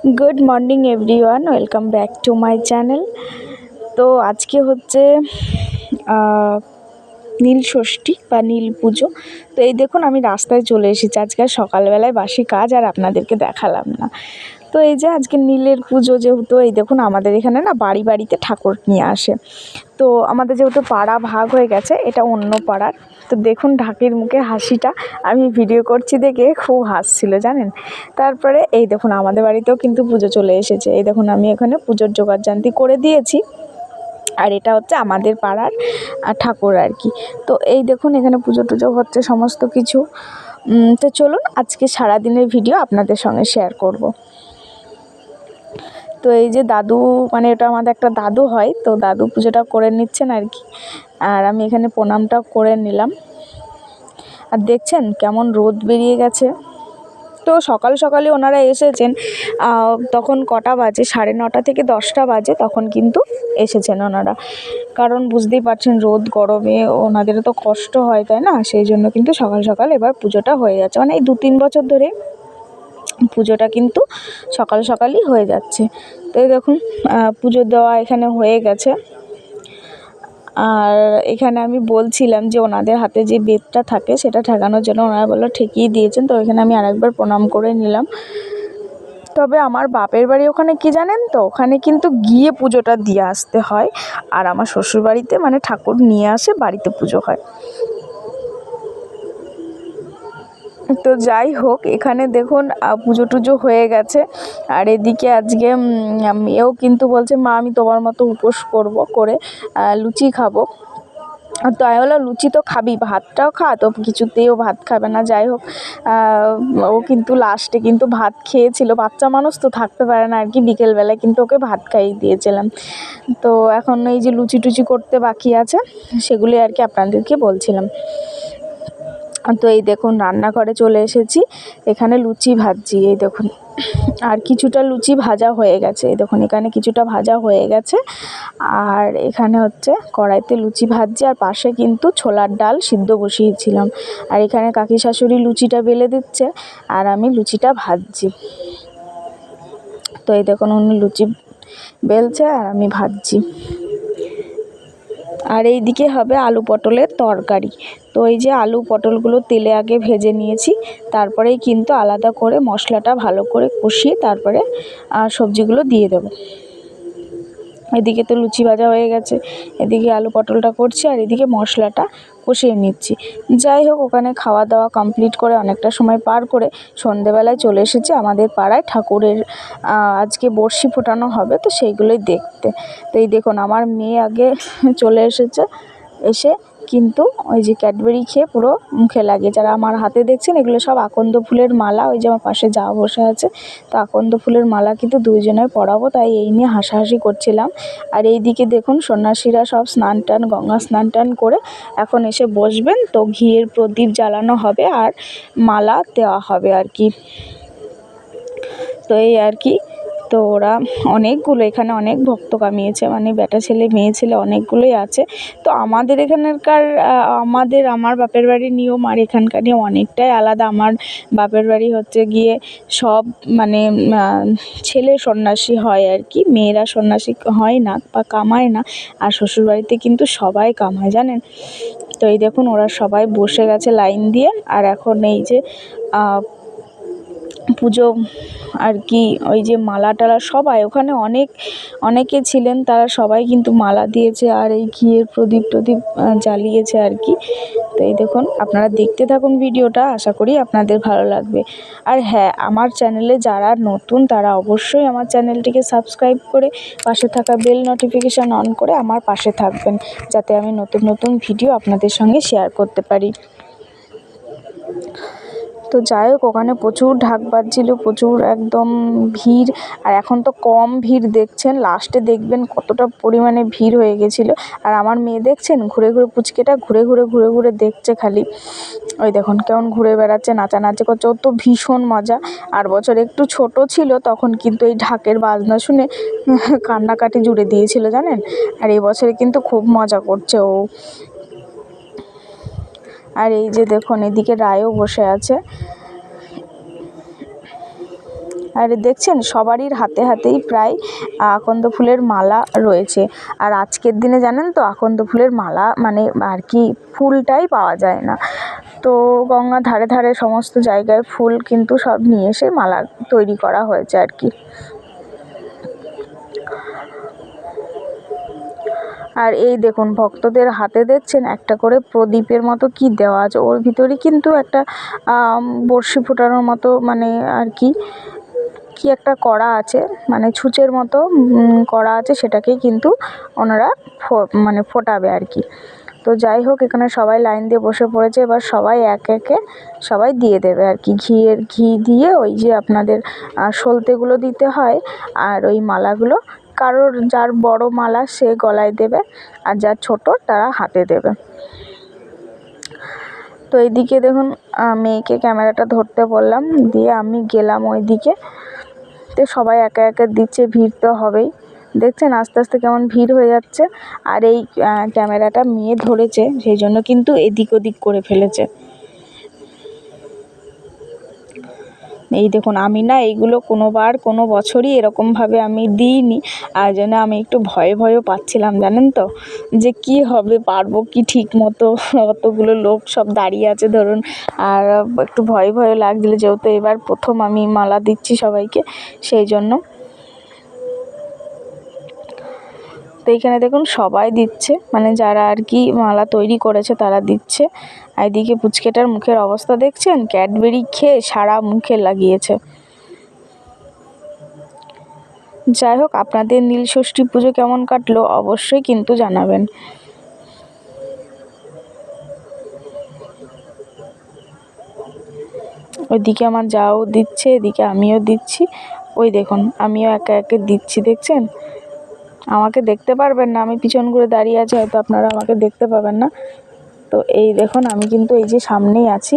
Good morning everyone, welcome back to my channel. तो आज के হচ্ছে নীল ষষ্ঠী বা নীল পুজো। তো এই দেখুন আমি রাস্তায় চলে এসেছি, আজকে সকালবেলায় বাসি কাজ আর আপনাদেরকে দেখালাম না। তো এই যে আজকে নীলের পুজো, যেহেতু এই দেখুন আমাদের এখানে না বাড়ি বাড়িতে ঠাকুর নিয়ে আসে। তো আমাদের যেহেতু পাড়া ভাগ হয়ে গেছে, এটা অন্য পাড়ার। তো দেখুন ঢাকির মুখে হাসিটা, আমি ভিডিও করছি দেখে খুব হাসছিল জানেন। তারপরে এই দেখুন আমাদের বাড়িতেও কিন্তু পুজো চলে এসেছে। এই দেখুন আমি এখানে পুজোর জোগাড়জান্তি করে দিয়েছি, আর এটা হচ্ছে আমাদের পাড়ার ঠাকুর আর কি। তো এই দেখুন এখানে পুজো টুজো হচ্ছে সমস্ত কিছু। তো চলুন আজকে সারাদিনের ভিডিও আপনাদের সঙ্গে শেয়ার করব। তো এই যে দাদু, মানে এটা আমাদের একটা দাদু হয়, তো দাদু পুজোটা করে নিচ্ছেন আর কি। আর আমি এখানে প্রণামটা করে নিলাম। আর দেখছেন কেমন রোদ বেরিয়ে গেছে। তো সকাল সকালে ওনারা এসেছেন, তখন কটা বাজে, 9:30 থেকে 10টা বাজে, তখন কিন্তু এসেছেন ওনারা। কারণ বুঝতেই পারছেন রোদ গরমে ওনাদেরও তো কষ্ট হয়, তাই না? সেই জন্য কিন্তু সকাল সকাল এবার পুজোটা হয়ে যাচ্ছে, মানে এই 2-3 বছর ধরে পুজোটা কিন্তু সকাল সকালই হয়ে যাচ্ছে। তো এই দেখুন পুজো দেওয়া এখানে হয়ে গেছে। আর এখানে আমি বলছিলাম যে ওনাদের হাতে যে বেতটা থাকে সেটা ঠেকানোর জন্য, ওনারা বললো ঠেকিয়ে দিয়েছেন। তো এখানে আমি আরেকবার প্রণাম করে নিলাম। তবে আমার বাপের বাড়ি ওখানে কি জানেন তো, ওখানে কিন্তু গিয়ে পুজোটা দিয়ে আসতে হয়। আর আমার শ্বশুরবাড়িতে মানে ঠাকুর নিয়ে আসে, বাড়িতে পুজো হয়। তো যাই হোক, এখানে দেখুন পুজো টুজো হয়ে গেছে। আর এদিকে আজকে মেয়েও কিন্তু বলছে মা আমি তোমার মতো উপোস করব, করে লুচি খাবো। তো আমি বললাম লুচি তো খাবি, ভাতটাও খা। তো কিছুতেই ও ভাত খাবে না। যাই হোক, ও কিন্তু লাস্টে কিন্তু ভাত খেয়েছিল, বাচ্চা মানুষ তো থাকতে পারে না আর কি। বিকেলবেলায় কিন্তু ওকে ভাত খাইয়ে দিয়েছিলাম। তো এখন এই যে লুচি টুচি করতে বাকি আছে, সেগুলি আর কি আপনাদেরকে বলছিলাম। তো এই দেখুন রান্নাঘরে চলে এসেছি, এখানে লুচি ভাজছি। এই দেখুন আর কিছুটা লুচি ভাজা হয়ে গেছে। এই দেখুন এখানে কিছুটা ভাজা হয়ে গেছে, আর এখানে হচ্ছে কড়াইতে লুচি ভাজছি। আর পাশে কিন্তু ছোলার ডাল সিদ্ধ বসিয়েছিলাম। আর এখানে কাকি শাশুড়ি লুচিটা বেলে দিচ্ছে, আর আমি লুচিটা ভাজছি। তো এই দেখুন উনি লুচি বেলছে আর আমি ভাজছি। আর এই দিকে হবে আলু পটলের তরকারি। তো এই যে আলু পটলগুলো তেলে আগে ভেজে নিয়েছি, তারপরেই কিন্তু আলাদা করে মশলাটা ভালো করে কষিয়ে তারপরে সবজিগুলো দিয়ে দেবো। এদিকে তো লুচি ভাজা হয়ে গেছে, এদিকে আলু পটলটা করছি, আর এদিকে মশলাটা কষিয়ে নিচ্ছি। যাই হোক, ওখানে খাওয়া দাওয়া কমপ্লিট করে অনেকটা সময় পার করে সন্ধেবেলায় চলে এসেছি আমাদের পাড়ায় ঠাকুরের আজকে বড়শি ফোটানো হবে, তো সেইগুলোই দেখতে। তো এই দেখুন আমার মেয়ে আগে চলে এসেছে, এসে কিন্তু ওই যে ক্যাডবেরি খেয়ে পুরো মুখে লাগিয়েছে। আর আমার হাতে দেখছেন এগুলো সব আকন্দ ফুলের মালা, ওই যে আমার পাশে যাওয়া বসে আছে, তো আকন্দ ফুলের মালা কিন্তু দুইজনের পরাবো, তাই এই নিয়ে হাসাহাসি করছিলাম। আর এই দিকে দেখুন সন্ন্যাসীরা সব স্নান টান, গঙ্গা স্নান টান করে এখন এসে বসবেন। তো ঘিয়ের প্রদীপ জ্বালানো হবে আর মালা দেওয়া হবে আর কি। তো এই আর কি। তো ওরা অনেকগুলো, এখানে অনেক ভক্ত কামিয়েছে, মানে বেটা ছেলে মেয়ে ছেলে অনেকগুলোই আছে। তো আমাদের এখানকার আমার বাপের বাড়ির নিয়ম আর এখানকার নিয়ম অনেকটাই আলাদা। আমার বাপের বাড়ি হচ্ছে গিয়ে সব মানে ছেলে সন্ন্যাসী হয় আর কি, মেয়েরা সন্ন্যাসী হয় না বা কামায় না। আর শ্বশুরবাড়িতে কিন্তু সবাই কামায় জানেন। তো এই দেখুন ওরা সবাই বসে গেছে লাইন দিয়ে, আর এখন এই যে পুজো আর কি, ওই যে মালা টালা সবাই ওখানে অনেকে ছিলেন, তারা সবাই কিন্তু মালা দিয়েছে আর এই ঘিয়ের প্রদীপ টদীপ জ্বালিয়েছে আর কি। তো এই দেখুন আপনারা দেখতে থাকুন ভিডিওটা, আশা করি আপনাদের ভালো লাগবে। আর হ্যাঁ, আমার চ্যানেলে যারা নতুন তারা অবশ্যই আমার চ্যানেলটিকে সাবস্ক্রাইব করে পাশে থাকা বেল নোটিফিকেশান অন করে আমার পাশে থাকবেন, যাতে আমি নতুন নতুন ভিডিও আপনাদের সঙ্গে শেয়ার করতে পারি। তো যাই হোক, ওখানে প্রচুর ঢাক বাজছিল, প্রচুর একদম ভিড়। আর এখন তো কম ভিড় দেখছেন, লাস্টে দেখবেন কতটা পরিমাণে ভিড় হয়ে গেছিলো। আর আমার মেয়ে দেখছেন ঘুরে ঘুরে, পুচকেটা ঘুরে ঘুরে দেখছে খালি। ওই দেখুন কেমন ঘুরে বেড়াচ্ছে, নাচানাচি করছে, ওর তো ভীষণ মজা। আর বছর একটু ছোট ছিল তখন কিন্তু এই ঢাকের বাজনা শুনে কান্নাকাটি জুড়ে দিয়েছিল জানেন। আর এই বছরে কিন্তু খুব মজা করছে ও। আর এই যে দেখুন এদিকে রায়ও বসে আছে। আর দেখছেন সবারই হাতে হাতেই প্রায় আকন্দ ফুলের মালা রয়েছে। আর আজকের দিনে জানেন তো আকন্দ ফুলের মালা মানে আর কি ফুলটাই পাওয়া যায় না। তো গঙ্গা ধারে ধারে সমস্ত জায়গায় ফুল কিন্তু সব নিয়ে এসে মালা তৈরি করা হয়েছে আর কি। আর এই দেখুন ভক্তদের হাতে দেখছেন একটা করে প্রদীপের মতো কি দেওয়া আছে, ওর ভিতরে কিন্তু একটা বড়শি ফোটানোর মতো মানে আর কি কি একটা করা আছে, মানে ছুঁচের মতো করা আছে, সেটাকেই কিন্তু ওনারা মানে ফোটাবে আর কি। তো যাই হোক এখানে সবাই লাইন দিয়ে বসে পড়েছে, এবার সবাই এক একে সবাই দিয়ে দেবে আর কি। ঘি দিয়ে ওই যে আপনাদের সলতেগুলো দিতে হয়, আর ওই মালাগুলো কারোর যার বড় মালা সে গলায় দেবে, আর যার ছোট তারা হাতে দেবে। তো এইদিকে দেখুন মেয়েকে ক্যামেরাটা ধরতে বললাম, দিয়ে আমি গেলাম ওইদিকে। তো সবাই একে একে দিচ্ছে, ভিড় তো হবেই। দেখছেন আস্তে আস্তে কেমন ভিড় হয়ে যাচ্ছে। আর এই ক্যামেরাটা মেয়ে ধরেছে, সেই জন্য কিন্তু এদিক ওদিক করে ফেলেছে। এই দেখুন আমি না এইগুলো কোনো বছরই এরকমভাবে আমি দিইনি, আর জন্য আমি একটু ভয়ও পাচ্ছিলাম জানেন তো, যে কি হবে, পারবো কি ঠিক মতো, অতগুলো লোক সব দাঁড়িয়ে আছে ধরুন। আর একটু ভয় লাগছিল, যেহেতু এবার প্রথম আমি মালা দিচ্ছি সবাইকে, সেই জন্য। তো এইখানে দেখুন সবাই দিচ্ছে, মানে যারা আর কি মালা তৈরি করেছে তারা দিচ্ছে। আর এদিকে পুচকেটার মুখের অবস্থা দেখছেন, ক্যাডবেরি খেয়ে সারা মুখে লাগিয়েছে। যাই হোক আপনাদের নীলষষ্ঠী পুজো কেমন কাটলো অবশ্যই কিন্তু জানাবেন। ওইদিকে আমার যাও দিচ্ছে, এদিকে আমিও দিচ্ছি। ওই দেখুন আমিও একে একে দিচ্ছি, দেখছেন। আমাকে দেখতে পারবেন না, আমি পিছন ঘুরে দাঁড়িয়ে আছি, হয়তো আপনারা আমাকে দেখতে পাবেন না। তো এই দেখুন আমি কিন্তু এই যে সামনেই আছি।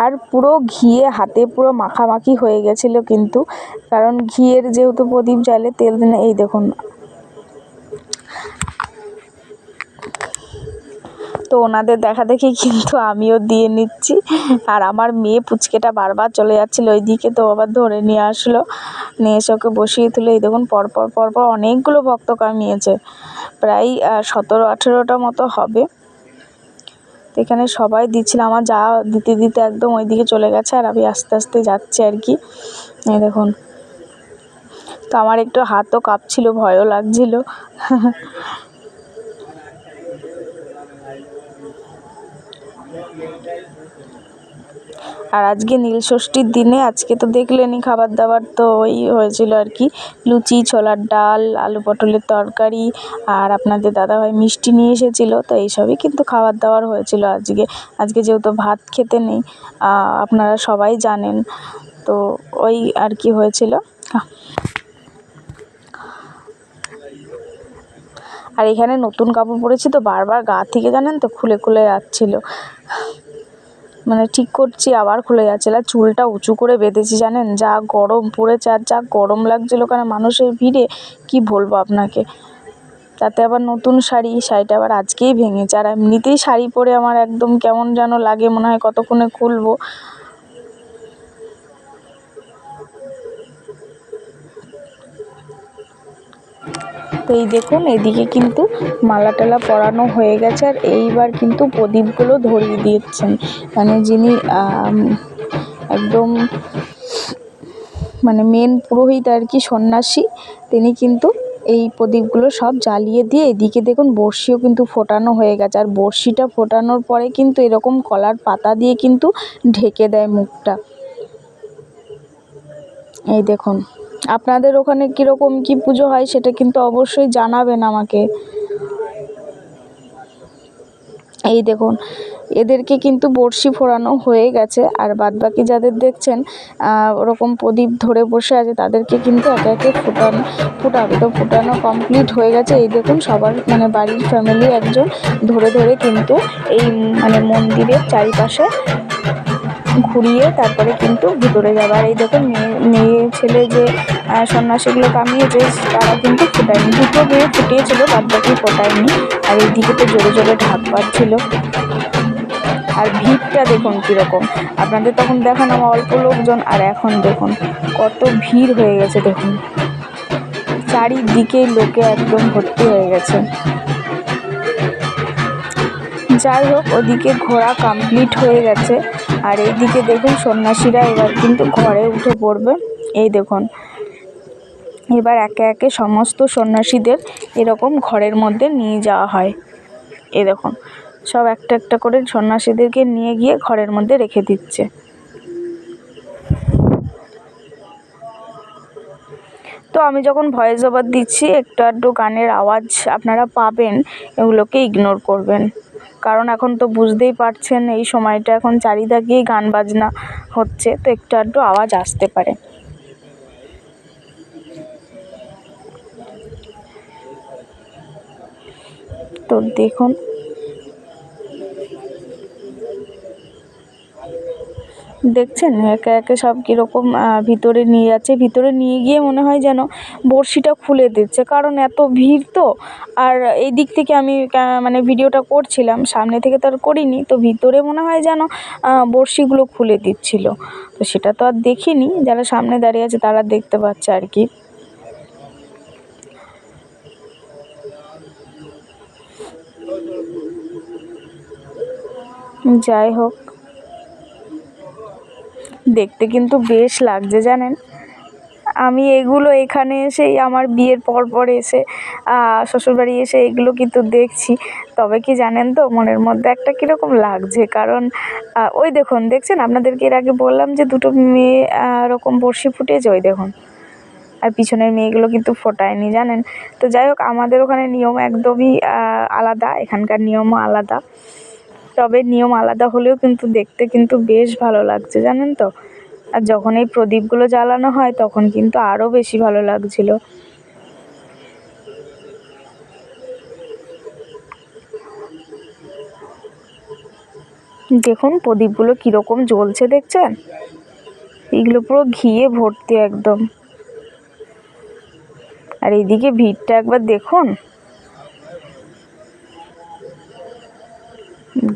আর পুরো ঘিয়ে হাতে পুরো মাখামাখি হয়ে গেছিলো কিন্তু, কারণ ঘিয়ের যেহেতু প্রদীপ জ্বালে তেল দিনে। এই দেখুন তো ওনাদের দেখা দেখি কিন্তু আমিও দিয়ে নিচ্ছি। আর আমার মেয়ে পুচকেটা বারবার চলে যাচ্ছিলো ওইদিকে, তো আবার ধরে নিয়ে আসলো, নিয়ে এসে ওকে বসিয়ে তুলে এই দেখুন পরপর অনেকগুলো ভক্ত কামিয়েছে, প্রায় 17-18টা মতো হবে। তো এখানে সবাই দিচ্ছিল, আমার যা দিতে একদম ওইদিকে চলে গেছে, আর আমি আস্তে আস্তে যাচ্ছি আর কি। এই দেখুন তো আমার একটু হাতও কাঁপছিল, ভয়ও লাগছিল। আর আজকে নীলষষ্ঠীর দিনে আজকে তো দেখলেনই খাবার দাবার তো ওই হয়েছিল আর কি, লুচি, ছোলার ডাল, আলু পটলের তরকারি, আর আপনাদের দাদাভাই মিষ্টি নিয়ে এসেছিলো। তো এইসবই কিন্তু খাবার দাবার হয়েছিল আজকে যেহেতু ভাত খেতে নেই, আপনারা সবাই জানেন, তো ওই আর কি হয়েছিল। আর এখানে নতুন কাপড় পরেছি তো বারবার গা থেকে জানেন তো খুলে যাচ্ছিলো, মানে ঠিক করছি আবার খুলে যাচ্ছিল। আর চুলটা উঁচু করে বেঁধেছি জানেন, যা গরম পড়েছে আর যা গরম লাগছিলো, কারণ মানুষের ভিড়ে কি বলবো আপনাকে। তাতে আবার নতুন শাড়িটা আবার আজকেই ভেঙেছে। আর এমনিতেই শাড়ি পরে আমার একদম কেমন যেন লাগে, মনে হয় কতক্ষণে খুলবো। তো এই দেখুন এদিকে কিন্তু মালা টালা পরানো হয়ে গেছে, আর এইবার কিন্তু প্রদীপগুলো ধরিয়ে দিচ্ছেন, মানে যিনি একদম মানে মেন পুরোহিত আর কি, সন্ন্যাসী, তিনি কিন্তু এই প্রদীপগুলো সব জ্বালিয়ে দিয়ে এদিকে দেখুন বড়শিও কিন্তু ফোটানো হয়ে গেছে। আর বড়শিটা ফোটানোর পরে কিন্তু এরকম কলার পাতা দিয়ে কিন্তু ঢেকে দেয় মুখটা। এই দেখুন আপনাদের ওখানে কীরকম কী পুজো হয় সেটা কিন্তু অবশ্যই জানাবেন আমাকে। এই দেখুন এদেরকে কিন্তু বড়শি ফোড়ানো হয়ে গেছে, আর বাদবাকি যাদের দেখছেন ওরকম প্রদীপ ধরে বসে আছে তাদেরকে কিন্তু একে একে ফোটাবে। তো ফোটানো কমপ্লিট হয়ে গেছে। এই দেখুন সবার মানে বাড়ির ফ্যামিলি একজন ধরে কিন্তু এই মানে মন্দিরের চারিপাশে ঘুরিয়ে তারপরে কিন্তু ভিতরে যাবে। আর এই দেখুন মেয়ে ছেলে যে সন্ন্যাসীগুলো কামিয়েছে তারা কিন্তু ফোটায়নি, দুটো মেয়ে ফুটিয়েছিল, বাদবাকি ফোটায়নি। আর এইদিকে তো জোরে ঢাক বাজছিল। আর ভিড়টা দেখুন কীরকম, আপনাদের তখন দেখানো অল্প লোকজন, আর এখন দেখুন কত ভিড় হয়ে গেছে। দেখুন চারিদিকে লোকে একদম ভর্তি হয়ে গেছে। যাই হোক, ওদিকে ঘোরা কমপ্লিট হয়ে গেছে, আর এইদিকে দেখুন সন্ন্যাসীরা এবার কিন্তু ঘরে উঠে পড়বে। এই দেখুন এবার একে একে সমস্ত সন্ন্যাসীদের এরকম ঘরের মধ্যে নিয়ে যাওয়া হয়। এই দেখুন সব একটা একটা করে সন্ন্যাসীদেরকে নিয়ে গিয়ে ঘরের মধ্যে রেখে দিচ্ছে। তো আমি যখন ভয়েস ওভার দিচ্ছি একটু আধটু গানের আওয়াজ আপনারা পাবেন, এগুলোকে ইগনোর করবেন, কারণ এখন তো বুঝতেই পারছেন এই সময়টা এখন চারিদিকেই গান বাজনা হচ্ছে, তো একটু আধটু আওয়াজ আসতে পারে। তো দেখুন দেখছেন একে একে সব কীরকম ভিতরে নিয়ে যাচ্ছে, ভিতরে নিয়ে গিয়ে মনে হয় যেন বড়শিটা খুলে দিচ্ছে, কারণ এত ভিড় তো। আর এই দিক থেকে আমি মানে ভিডিওটা করছিলাম, সামনে থেকে তো আর করিনি, তো ভিতরে মনে হয় যেন বড়শিগুলো খুলে দিচ্ছিল, তো সেটা তো আর দেখিনি, যারা সামনে দাঁড়িয়ে আছে তারা দেখতে পাচ্ছে আর কি। যাই হোক, দেখতে কিন্তু বেশ লাগছে জানেন। আমি এগুলো এখানে এসেই আমার বিয়ের পর এসে শ্বশুরবাড়ি এসে এগুলো কিন্তু দেখছি, তবে কি জানেন তো মনের মধ্যে একটা কীরকম লাগছে, কারণ ওই দেখুন দেখছেন, আপনাদেরকে এর আগে বললাম যে দুটো মেয়ে এরকম বড়শি ফুটিয়েছে, ওই দেখুন, আর পিছনের মেয়েগুলো কিন্তু ফোটায়নি জানেন। তো যাই হোক, আমাদের ওখানে নিয়ম একদমই আলাদা, এখানকার নিয়মও আলাদা, তবে নিয়ম আলাদা হলেও কিন্তু দেখতে কিন্তু বেশ ভালো লাগছে জানেন তো। আর যখন এই প্রদীপগুলো জ্বালানো হয় তখন কিন্তু আরও বেশি ভালো লাগছিল। দেখুন প্রদীপগুলো কীরকম জ্বলছে দেখছেন, এগুলো পুরো ঘিয়ে ভর্তি একদম। আর এইদিকে ভিড়টা একবার দেখুন,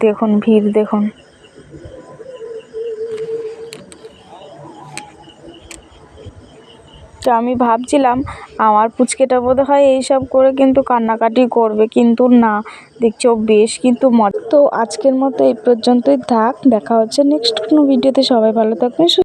দেখুন ভিড় দেখুন। তো আমি ভাবছিলাম আমার পুচকেটা বোধহয় এইসব করে কিন্তু কান্নাকাটি করবে, কিন্তু না, দেখছি ও বেশ কিন্তু মজা। তো আজকের মতো এই পর্যন্তই থাক, দেখা হচ্ছে নেক্সট কোনো ভিডিওতে। সবাই ভালো থাকবেন।